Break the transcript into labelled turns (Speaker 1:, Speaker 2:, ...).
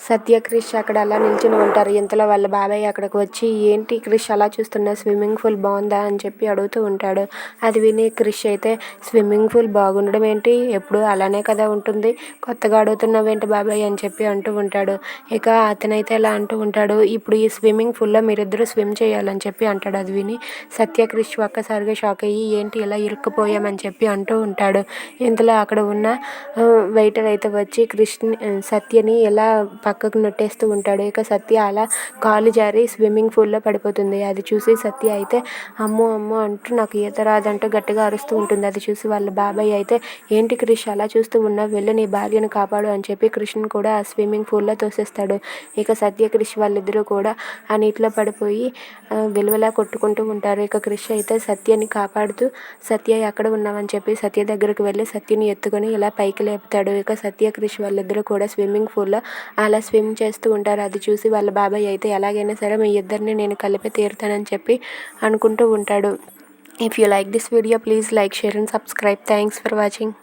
Speaker 1: సత్య, క్రిష్ అక్కడ అలా నిల్చొని ఉంటారు. ఇంతలో వాళ్ళ బాబాయ్ అక్కడికి వచ్చి, ఏంటి క్రిష్ అలా చూస్తున్నావు, స్విమ్మింగ్ పూల్ బాగుందా అని చెప్పి అడుగుతూ ఉంటాడు. అది విని క్రిష్ అయితే, స్విమ్మింగ్ పూల్ బాగుండడం ఏంటి, ఎప్పుడు అలానే కదా ఉంటుంది, కొత్తగా అడుగుతున్నావేంటి బాబాయ్ అని చెప్పి అంటూ ఉంటాడు. ఇక అతనైతే ఇలా అంటూ ఉంటాడు, ఇప్పుడు ఈ స్విమ్మింగ్ పూల్లో మీరిద్దరూ స్విమ్ చేయాలని చెప్పి అంటాడు. అది విని సత్య, క్రిష్ ఒక్కసారిగా షాక్ అయ్యి, ఏంటి ఇలా ఇరుక్కుపోయామని చెప్పి అంటూ ఉంటాడు. ఇంతలో అక్కడ ఉన్న వెయిటర్ అయితే వచ్చి సత్యని ఎలా పక్కకు నెట్టేస్తూ ఉంటాడు. ఇక సత్య అలా కాలు జారి స్విమ్మింగ్ పూల్లో పడిపోతుంది. అది చూసి సత్య అయితే అమ్మో అమ్మో అంటూ నాకు ఈత రాదంటూ గట్టిగా అరుస్తూ ఉంటుంది. అది చూసి వాళ్ళ బాబాయ్ అయితే, ఏంటి క్రిష్ అలా చూస్తూ ఉన్నావు, వెళ్ళి నీ భార్యను కాపాడు అని చెప్పి క్రిష్ని కూడా ఆ స్విమ్మింగ్ పూల్లో తోసేస్తాడు. ఇక సత్య, క్రిష్ వాళ్ళిద్దరూ కూడా ఆ నీటిలో పడిపోయి విలువలా కొట్టుకుంటూ ఉంటారు. ఇక క్రిష్ అయితే సత్యని కాపాడుతూ, సత్య ఎక్కడ ఉన్నావని చెప్పి సత్య దగ్గరకు వెళ్ళి సత్యని ఎత్తుకొని ఇలా పైకి లేపుతాడు. ఇక సత్య, క్రిష్ వాళ్ళిద్దరూ కూడా స్విమ్మింగ్ పూల్లో అలా స్విమ్ చేస్తూ ఉంటారు. అది చూసి వాళ్ళ బాబాయ్ అయితే ఎలాగైనా సరే మీ ఇద్దరిని నేను కలిపి తీరుతానని చెప్పి అనుకుంటూ ఉంటాడు. If you like this video please like, share and subscribe. Thanks for watching.